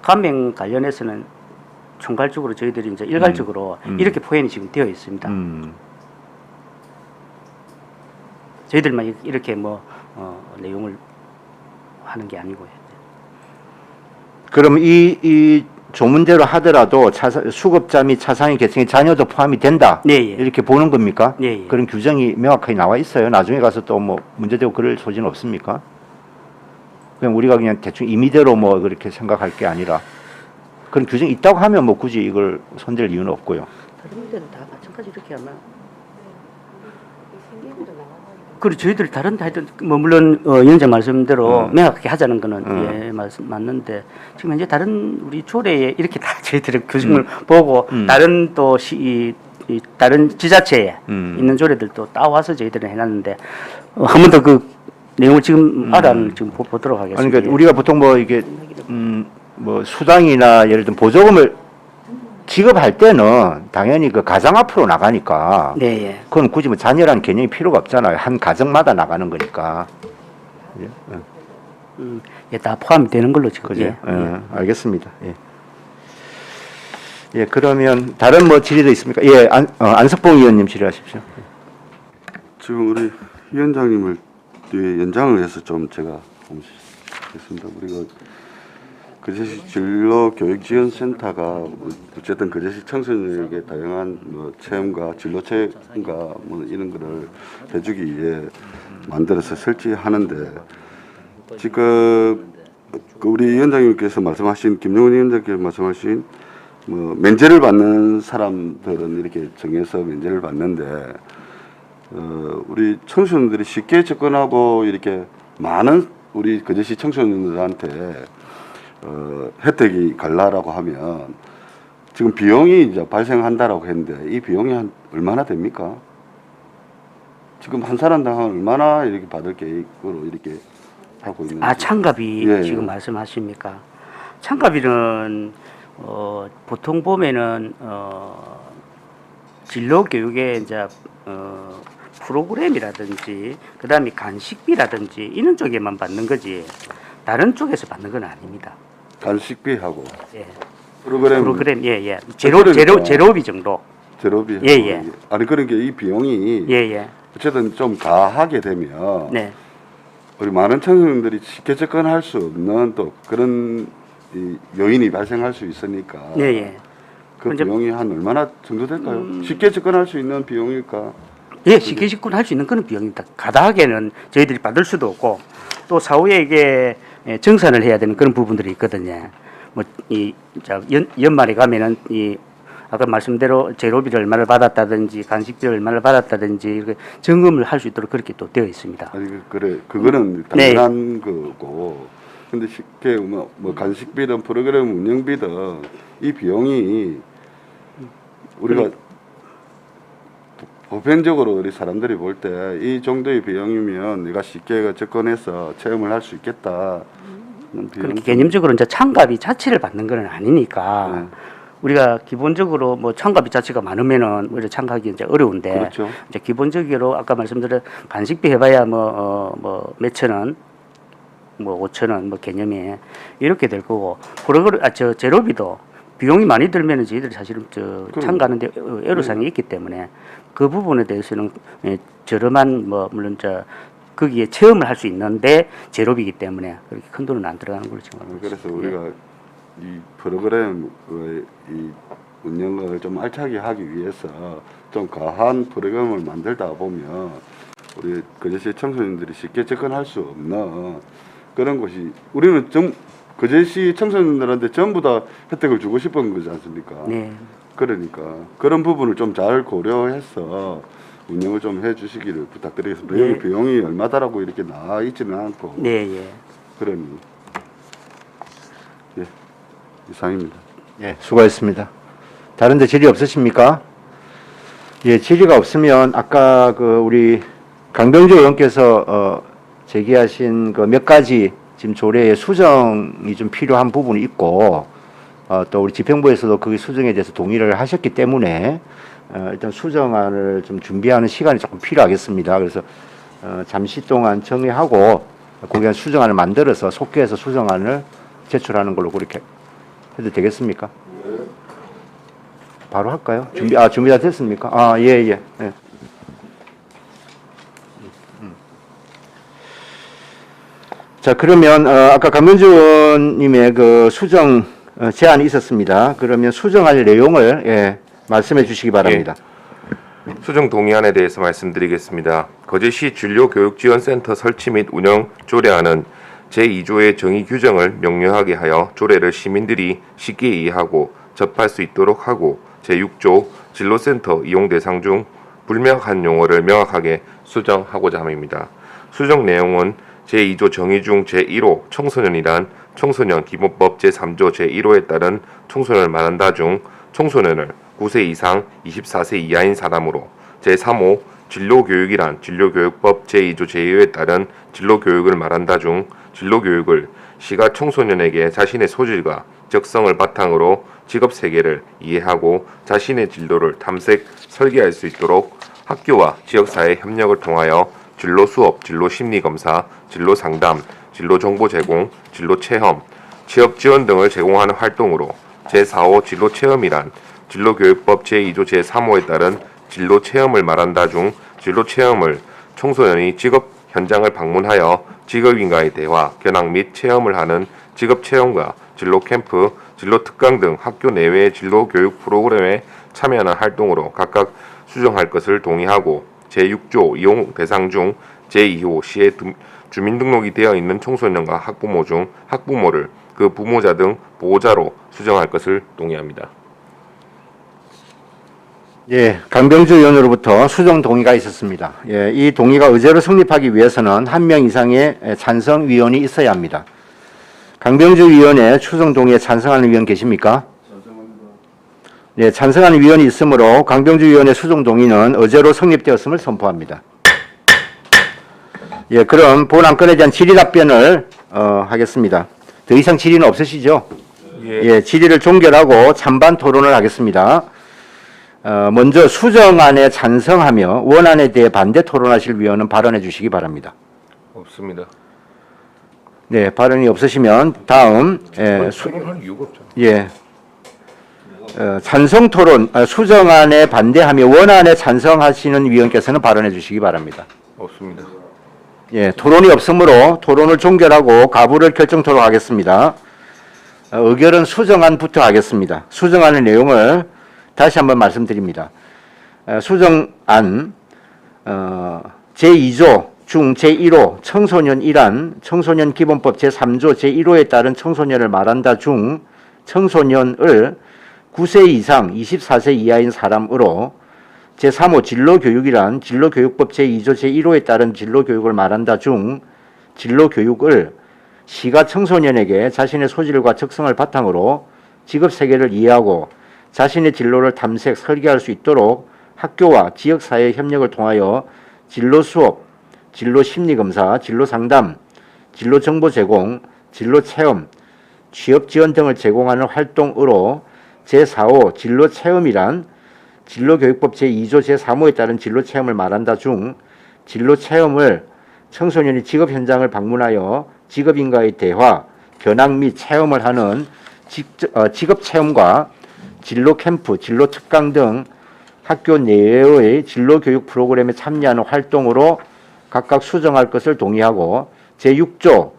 Speaker 2: 감면 관련해서는 총괄적으로 저희들이 이제 일괄적으로 이렇게 포함이 지금 되어 있습니다. 저희들만 이렇게 뭐 내용을 하는 게 아니고요.
Speaker 1: 그럼 이 조문대로 하더라도 수급자 및 차상위 계층의 자녀도 포함이 된다.
Speaker 2: 네, 예.
Speaker 1: 이렇게 보는 겁니까?
Speaker 2: 네, 예.
Speaker 1: 그런 규정이 명확하게 나와 있어요. 나중에 가서 또 뭐 문제되고 그럴 소지는 없습니까? 그냥 우리가 그냥 대충 임의대로 뭐 그렇게 생각할 게 아니라 그런 규정이 있다고 하면 뭐 굳이 이걸 손댈 이유는 없고요.
Speaker 2: 다른 데는 다 마찬가지 이렇게 하면. 그리고 저희들이 다른 데 하여튼 뭐 물론 위원장 말씀대로 명확하게 하자는 거는 예 맞는데 지금 현재 다른 우리 조례에 이렇게 다 저희들의 규정을 보고 다른 또 다른 지자체에 있는 조례들도 따와서 저희들은 해놨는데 한 번 더 그 내용을 지금 지금 보도록 하겠습니다.
Speaker 1: 아니, 그러니까 우리가 보통 뭐 이게 뭐 수당이나 예를 들면 보조금을 지급할 때는 당연히 그 가정 앞으로 나가니까
Speaker 2: 네, 예.
Speaker 1: 그건 굳이 뭐 자녀라는 개념이 필요가 없잖아요. 한 가정마다 나가는 거니까.
Speaker 2: 예, 다 포함이 되는 걸로 지금.
Speaker 1: 그죠?
Speaker 2: 예.
Speaker 1: 알겠습니다. 예. 예, 그러면 다른 뭐 질의도 있습니까? 예, 안석봉 의원님 질의하십시오.
Speaker 7: 지금 우리 위원장님을 뒤에 연장을 해서 좀 제가 보겠습니다. 우리가 거제시 진로교육지원센터가 어쨌든 거제시 청소년에게 다양한 뭐 체험과 진로 체험과 뭐 이런 거를 해주기 위해 만들어서 설치하는데 지금 그 우리 위원장님께서 말씀하신 김용훈 위원장께서 말씀하신 뭐 면제를 받는 사람들은 이렇게 정해서 면제를 받는데 우리 청소년들이 쉽게 접근하고 이렇게 많은 우리 거제시 청소년들한테 혜택이 갈라라고 하면 지금 비용이 이제 발생한다라고 했는데 이 비용이 한 얼마나 됩니까? 지금 한 사람당 얼마나 이렇게 받을 계획으로 이렇게 하고 있는지.
Speaker 2: 참가비
Speaker 7: 예,
Speaker 2: 지금
Speaker 7: 예.
Speaker 2: 말씀하십니까? 참가비는 보통 보면은 진로 교육에 이제 프로그램이라든지 그다음에 간식비라든지 이런 쪽에만 받는 거지 다른 쪽에서 받는 건 아닙니다.
Speaker 7: 간식비하고
Speaker 2: 예.
Speaker 7: 프로그램
Speaker 2: 예.
Speaker 7: 그러니까.
Speaker 2: 제로비 정도.
Speaker 7: 제로비.
Speaker 2: 예.
Speaker 7: 아니 그러니까 이 비용이
Speaker 2: 예.
Speaker 7: 어쨌든 좀 가하게 되면
Speaker 2: 네.
Speaker 7: 우리 많은 청소년들이 쉽게 접근할 수 없는 또 그런 이 요인이 발생할 수 있으니까
Speaker 2: 예.
Speaker 7: 그
Speaker 2: 이제-
Speaker 7: 비용이 한 얼마나 정도 될까요? 쉽게 접근할 수 있는 비용일까?
Speaker 2: 예, 쉽게 접근할 수 있는 그런 비용입니다. 가다하게는 저희들이 받을 수도 없고 또 사후에 이게 정산을 해야 되는 그런 부분들이 있거든요. 뭐 이 연말에 가면은 이 아까 말씀대로 재료비를 얼마를 받았다든지 간식비를 얼마를 받았다든지 이렇게 점검을 할 수 있도록 그렇게 또 되어 있습니다.
Speaker 7: 아니 그래 그거는
Speaker 2: 네.
Speaker 7: 당연한 거고 근데 쉽게 뭐 간식비든 프로그램 운영비든 이 비용이 우리가 보편적으로 우리 사람들이 볼 때 이 정도의 비용이면 내가 쉽게 접근해서 체험을 할 수 있겠다.
Speaker 2: 그렇게 개념적으로 이제 참가비 자체를 받는 건 아니니까
Speaker 7: 네.
Speaker 2: 우리가 기본적으로 뭐 참가비 자체가 많으면은 오히려 참가하기 이제 어려운데
Speaker 7: 그렇죠.
Speaker 2: 이제 기본적으로 아까 말씀드린 간식비 해봐야 뭐 몇천 원, 뭐 5천 원, 뭐 개념에 이렇게 될 거고 프로그램 저 재료비도 비용이 많이 들면은 저희들이 사실은 참가하는데 애로사항이 있기 때문에 그 부분에 대해서는 저렴한 뭐 물론 거기에 체험을 할 수 있는데 재료비이기 때문에 그렇게 큰 돈은 안 들어가는 걸로 지금 알고 있습니다.
Speaker 7: 그래서 우리가 이 프로그램의 이 운영을 좀 알차게 하기 위해서 좀 과한 프로그램을 만들다 보면 우리 거제시 청소년들이 쉽게 접근할 수 없는 그런 것이 우리는 좀 거제시 청소년들한테 전부 다 혜택을 주고 싶은 거지 않습니까?
Speaker 2: 네.
Speaker 7: 그러니까 그런 부분을 좀 잘 고려해서 운영을 좀 해주시기를 부탁드리겠습니다.
Speaker 2: 네.
Speaker 7: 여기 비용이 얼마다라고 이렇게 나와 있지는 않고
Speaker 2: 네, 예.
Speaker 7: 그러니 예 이상입니다.
Speaker 1: 예, 수고하셨습니다. 다른데 질의 없으십니까? 예, 질의가 없으면 아까 그 우리 강병주 의원께서 제기하신 그 몇 가지 지금 조례의 수정이 좀 필요한 부분이 있고 또 우리 집행부에서도 그 수정에 대해서 동의를 하셨기 때문에 일단 수정안을 좀 준비하는 시간이 조금 필요하겠습니다. 그래서 잠시 동안 정리하고 거기에 수정안을 만들어서 속개해서 수정안을 제출하는 걸로 그렇게 해도 되겠습니까? 바로 할까요? 준비 다 됐습니까? 예. 자, 그러면 아까 강변주 의원님의 그 수정 제안이 있었습니다. 그러면 수정할 내용을 말씀해 주시기 바랍니다.
Speaker 4: 수정 동의안에 대해서 말씀드리겠습니다. 거제시 진료교육지원센터 설치 및 운영 조례안은 제2조의 정의 규정을 명료하게 하여 조례를 시민들이 쉽게 이해하고 접할 수 있도록 하고 제6조 진로센터 이용 대상 중 불명확한 용어를 명확하게 수정하고자 함입니다. 수정 내용은 제2조 정의 중 제1호 청소년이란 청소년 기본법 제3조 제1호에 따른 청소년을 말한다 중 청소년을 9세 이상 24세 이하인 사람으로 제3호 진로교육이란 진로교육법 제2조 제2호에 따른 진로교육을 말한다 중 진로교육을 시가 청소년에게 자신의 소질과 적성을 바탕으로 직업 세계를 이해하고 자신의 진로를 탐색, 설계할 수 있도록 학교와 지역사회 협력을 통하여 진로 수업, 진로 심리 검사, 진로 상담, 진로 정보 제공, 진로 체험, 취업 지원 등을 제공하는 활동으로 제4호 진로 체험이란 진로교육법 제2조 제3호에 따른 진로 체험을 말한다 중 진로 체험을 청소년이 직업 현장을 방문하여 직업인과의 대화, 견학 및 체험을 하는 직업 체험과 진로 캠프, 진로 특강 등 학교 내외의 진로 교육 프로그램에 참여하는 활동으로 각각 수정할 것을 동의하고 제6조 이용 대상 중 제2호 시에 주민등록이 되어 있는 청소년과 학부모 중 학부모를 그 부모자 등 보호자로 수정할 것을 동의합니다.
Speaker 1: 예, 강병주 의원으로부터 수정 동의가 있었습니다. 예, 이 동의가 의제로 성립하기 위해서는 1명 이상의 찬성 위원이 있어야 합니다. 강병주 위원의 수정 동의에 찬성하는 위원 계십니까? 네, 찬성하는 위원이 있으므로 강병주 위원의 수정 동의는 의제로 성립되었음을 선포합니다. 예, 그럼 본 안건에 대한 질의 답변을 하겠습니다. 더 이상 질의는 없으시죠? 예, 질의를 종결하고 찬반 토론을 하겠습니다. 먼저 수정안에 찬성하며 원안에 대해 반대 토론하실 위원은 발언해 주시기 바랍니다.
Speaker 4: 없습니다.
Speaker 1: 네, 발언이 없으시면 다음
Speaker 4: 토론할 이유가 없죠.
Speaker 1: 예. 찬성 토론 수정안에 반대하며 원안에 찬성하시는 위원께서는 발언해 주시기 바랍니다.
Speaker 4: 없습니다.
Speaker 1: 예, 토론이 없으므로 토론을 종결하고 가부를 결정토록 하겠습니다. 의결은 수정안부터 하겠습니다. 수정안의 내용을 다시 한번 말씀드립니다. 수정안 제2조 중 제1호 청소년이란 청소년 기본법 제3조 제1호에 따른 청소년을 말한다 중 청소년을 9세 이상 24세 이하인 사람으로 제3호 진로교육이란 진로교육법 제2조 제1호에 따른 진로교육을 말한다 중 진로교육을 시가 청소년에게 자신의 소질과 적성을 바탕으로 직업세계를 이해하고 자신의 진로를 탐색, 설계할 수 있도록 학교와 지역사회 협력을 통하여 진로 수업, 진로 심리검사, 진로 상담, 진로 정보 제공, 진로 체험, 취업 지원 등을 제공하는 활동으로 제4호 진로 체험이란 진로교육법 제2조 제3호에 따른 진로 체험을 말한다 중 진로 체험을 청소년이 직업 현장을 방문하여 직업인과의 대화, 견학 및 체험을 하는 직업 체험과 진로 캠프, 진로 특강 등 학교 내외의 진로 교육 프로그램에 참여하는 활동으로 각각 수정할 것을 동의하고 제6조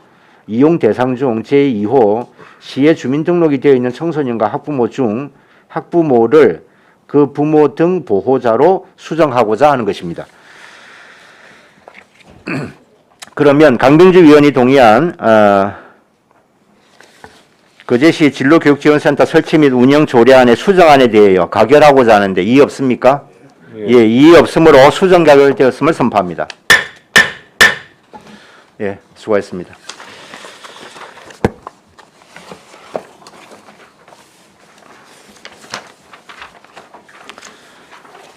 Speaker 1: 이용 대상 중 제2호 시에 주민등록이 되어 있는 청소년과 학부모 중 학부모를 그 부모 등 보호자로 수정하고자 하는 것입니다. 그러면 강병주 위원이 동의한 거제시 진로교육지원센터 설치 및 운영 조례안의 수정안에 대하여 가결하고자 하는데 이의 없습니까? 예, 이의 없으므로 수정 가결되었음을 선포합니다. 예, 수고하셨습니다.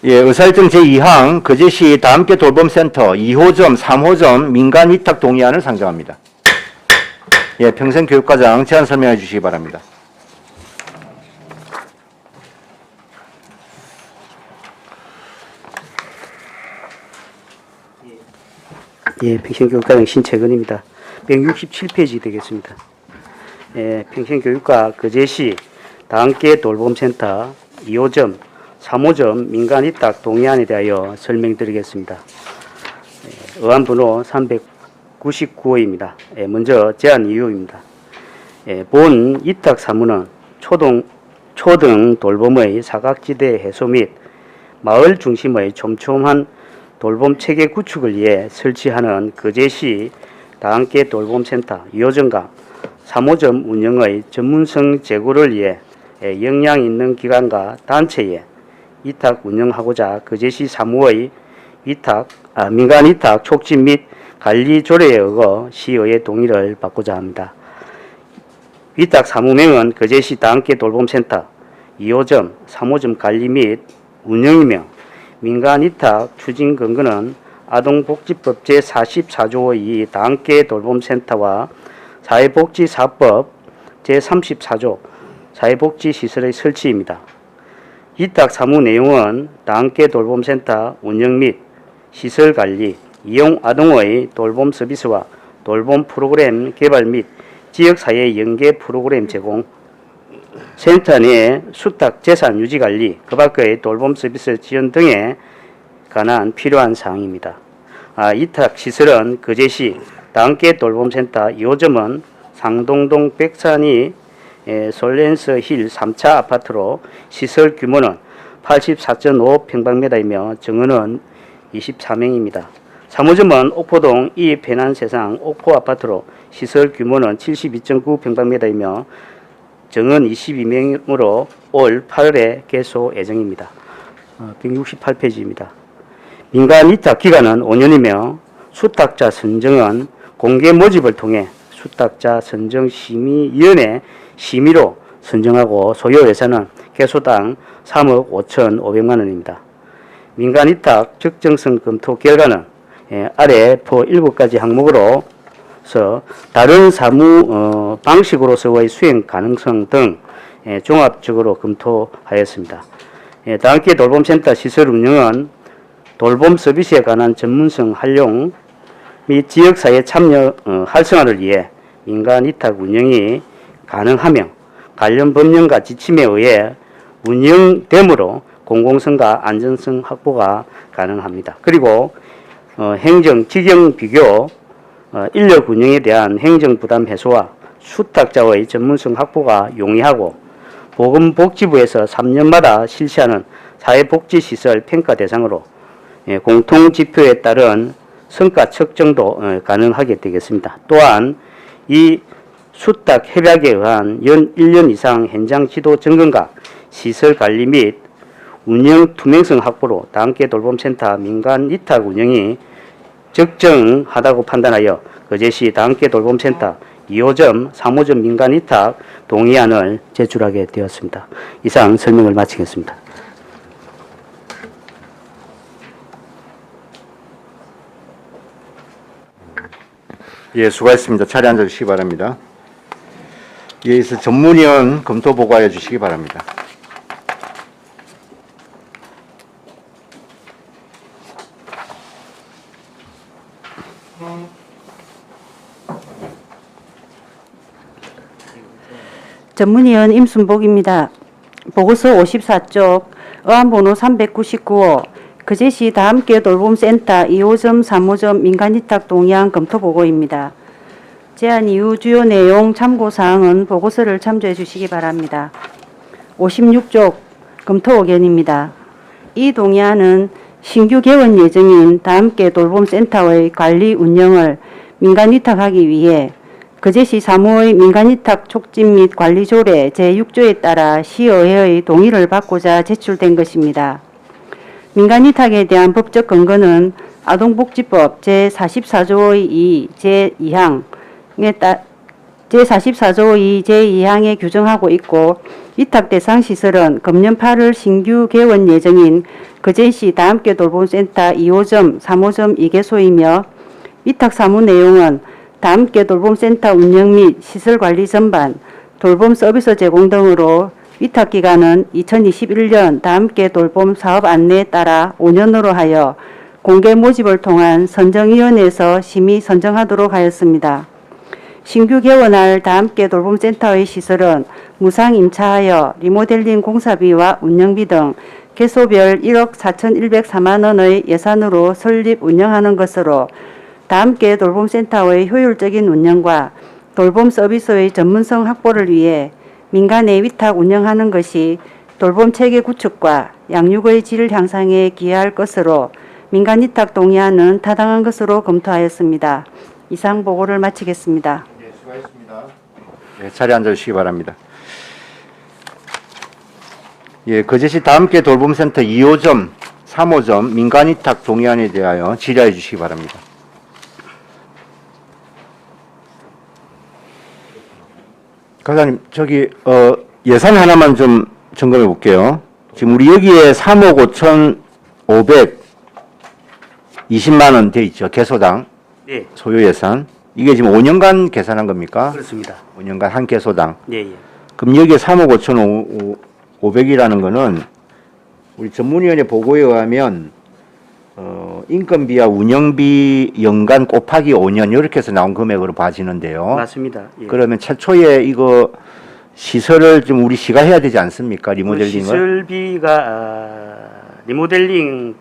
Speaker 1: 예, 의사일정 제2항 거제시 다함께 돌봄센터 2호점, 3호점 민간 위탁 동의안을 상정합니다. 예, 평생교육과장 제안 설명해 주시기 바랍니다.
Speaker 2: 예, 평생교육과장 신채근입니다. 167페이지 되겠습니다. 예, 평생교육과 거제시 다함께 돌봄센터 2호점, 3호점 민간 위탁 동의안에 대하여 설명드리겠습니다. 의안번호 399호입니다. 먼저 제안 이유입니다. 본 위탁 사무는 초등 돌봄의 사각지대 해소 및 마을 중심의 촘촘한 돌봄 체계 구축을 위해 설치하는 거제시 다함께 돌봄센터 2호점과 3호점 운영의 전문성 제고를 위해 역량 있는 기관과 단체에 위탁 운영하고자 거제시 사무의 민간 위탁 촉진 및 관리 조례에 의거 시의회 동의를 받고자 합니다. 위탁 사무명은 거제시 다함께 돌봄센터 2호점, 3호점 관리 및 운영이며 민간 위탁 추진 근거는 아동복지법 제44조의 2 다함께 돌봄센터와 사회복지사법 제34조 사회복지시설의 설치입니다. 위탁 사무 내용은 다함께 돌봄센터 운영 및 시설 관리, 이용 아동의 돌봄 서비스와 돌봄 프로그램 개발 및 지역사회 연계 프로그램 제공, 센터 내 수탁 재산 유지 관리, 그 밖의 돌봄 서비스 지원 등에 관한 필요한 사항입니다. 위탁 시설은 거제시 다함께 돌봄센터 2호점은 상동동 백산이 솔렌스 힐 3차 아파트로 시설 규모는 84.5평방미터이며 정원은 24명입니다. 3호점은 옥포동 이편안세상 옥포 아파트로 시설 규모는 72.9평방미터이며 정원 22명으로 올 8월에 개소 예정입니다. 168페이지입니다. 민간 위탁 기간은 5년이며 수탁자 선정은 공개 모집을 통해 수탁자 선정 심의위원회 심의로 선정하고 소요 예산은 개소당 3억 5,500만 원입니다. 민간 위탁 적정성 검토 결과는 아래 포 7가지 항목으로서 다른 사무 방식으로서의 수행 가능성 등 종합적으로 검토하였습니다. 다함께 돌봄센터 시설 운영은 돌봄 서비스에 관한 전문성 활용 및 지역사회 참여 활성화를 위해 민간 위탁 운영이 가능하며 관련 법령과 지침에 의해 운영되므로 공공성과 안전성 확보가 가능합니다. 그리고 행정 직영 비교 인력 운영에 대한 행정 부담 해소와 수탁자의 전문성 확보가 용이하고 보건복지부에서 3년마다 실시하는 사회복지시설 평가 대상으로 공통지표에 따른 성과 측정도 가능하게 되겠습니다. 또한 이 수탁 협약에 의한 연 1년 이상 현장 지도 점검과 시설 관리 및 운영 투명성 확보로 다함께 돌봄센터 민간 위탁 운영이 적정하다고 판단하여 거제시 다함께 돌봄센터 2호점, 3호점 민간 위탁 동의안을 제출하게 되었습니다. 이상 설명을 마치겠습니다.
Speaker 1: 예, 수고하셨습니다. 자리에 앉아주시기 바랍니다. 이에서 전문위원 검토 보고하여 주시기 바랍니다.
Speaker 3: 전문위원 임순복입니다. 보고서 54쪽, 어안번호 399호, 거제시 다함께 돌봄센터 2호점, 3호점 민간위탁 동의안 검토보고입니다. 제안 이후 주요 내용 참고사항은 보고서를 참조해 주시기 바랍니다. 56쪽 검토 의견입니다. 이 동의안은 신규 개원 예정인 다함께 돌봄센터의 관리 운영을 민간위탁하기 위해 거제시 사무의 민간위탁 촉진 및 관리 조례 제6조에 따라 시의회의 동의를 받고자 제출된 것입니다. 민간위탁에 대한 법적 근거는 아동복지법 제44조의 2 제2항에 제44조의 제2항에 규정하고 있고 위탁 대상 시설은 금년 8월 신규 개원 예정인 거제시 다함께 돌봄센터 2호점, 3호점 2개소이며 위탁 사무 내용은 다함께 돌봄센터 운영 및 시설 관리 전반, 돌봄 서비스 제공 등으로 위탁 기간은 2021년 다함께 돌봄 사업 안내에 따라 5년으로 하여 공개 모집을 통한 선정위원회에서 심의 선정하도록 하였습니다. 신규 개원할 다함께 돌봄센터의 시설은 무상 임차하여 리모델링 공사비와 운영비 등 개소별 1억 4,104만 원의 예산으로 설립 운영하는 것으로 다함께 돌봄센터의 효율적인 운영과 돌봄 서비스의 전문성 확보를 위해 민간에 위탁 운영하는 것이 돌봄 체계 구축과 양육의 질 향상에 기여할 것으로 민간 위탁 동의안은 타당한 것으로 검토하였습니다. 이상 보고를 마치겠습니다.
Speaker 1: 네, 수고하셨습니다. 네, 자리에 앉아주시기 바랍니다. 예, 거제시 다함께 돌봄센터 2호점, 3호점 민간위탁 동의안에 대하여 질의해 주시기 바랍니다. 과장님, 저기 예산 하나만 좀 점검해 볼게요. 지금 우리 여기에 3억 5,520만 원 돼 있죠. 개소당
Speaker 2: 네,
Speaker 1: 소요 예산. 이게 지금 5년간 계산한 겁니까?
Speaker 2: 그렇습니다.
Speaker 1: 5년간 한 개소당.
Speaker 2: 예, 예.
Speaker 1: 그럼 여기에 3억 5,500이라는 거는 우리 전문위원회 보고에 의하면 인건비와 운영비 연간 곱하기 5년 이렇게 해서 나온 금액으로 봐지는데요.
Speaker 2: 맞습니다. 예.
Speaker 1: 그러면 최초에 이거 시설을 좀 우리 시가 해야 되지 않습니까? 리모델링을.
Speaker 2: 시설비가 리모델링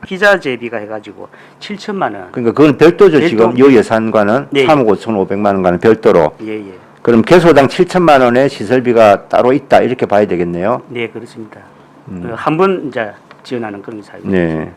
Speaker 2: 기자재비가 해가지고 7천만 원.
Speaker 1: 그러니까 그건 별도죠.
Speaker 2: 별도.
Speaker 1: 지금 이 예산과는
Speaker 2: 네.
Speaker 1: 3억 5,500만 원과는 별도로.
Speaker 2: 예, 예.
Speaker 1: 그럼 개소당 7천만 원의 시설비가 따로 있다 이렇게 봐야 되겠네요.
Speaker 2: 네, 그렇습니다. 한 번 이제 지원하는 그런 사입니다.
Speaker 1: 네.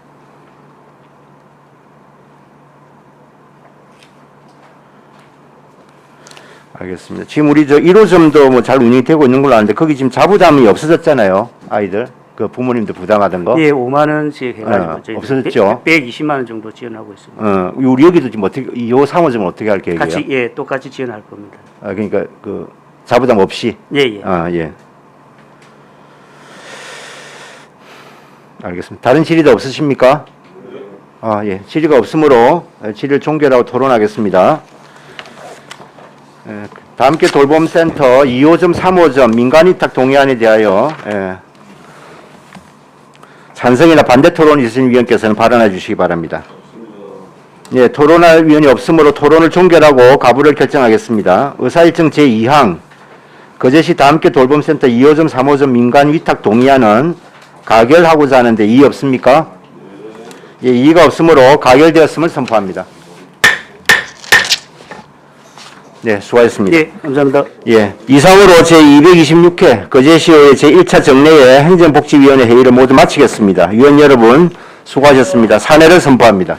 Speaker 1: 알겠습니다. 지금 우리 저 1호점도 뭐 잘 운영이 되고 있는 걸로 아는데 거기 지금 자부담이 없어졌잖아요. 아이들. 그 부모님들 부담하던 거.
Speaker 2: 예, 5만 원씩 해가지고 저희
Speaker 1: 없어졌죠?
Speaker 2: 120만 원 정도 지원하고 있습니다.
Speaker 1: 우리 여기도 지금 어떻게 요 3호점은 어떻게 할 계획이에요?
Speaker 2: 같이 예, 똑같이 지원할 겁니다.
Speaker 1: 그러니까 그 자부담 없이.
Speaker 2: 예, 예.
Speaker 1: 예. 알겠습니다. 다른 질의도 없으십니까? 예. 질의가 없으므로 질의를 종결하고 토론하겠습니다. 다함께 돌봄센터 2호점, 3호점 민간위탁 동의안에 대하여 찬성이나 반대 토론이 있으신 위원께서는 발언해 주시기 바랍니다. 예, 토론할 위원이 없으므로 토론을 종결하고 가부를 결정하겠습니다. 의사일정 제2항 거제시 다함께 돌봄센터 2호점, 3호점 민간위탁 동의안은 가결하고자 하는데 이의 없습니까? 예, 이의가 없으므로 가결되었음을 선포합니다. 네, 수고하셨습니다.
Speaker 2: 예, 감사합니다.
Speaker 1: 예, 이상으로 제226회 거제시의 제1차 정례회 행정복지위원회 회의를 모두 마치겠습니다. 위원 여러분 수고하셨습니다. 사내를 선포합니다.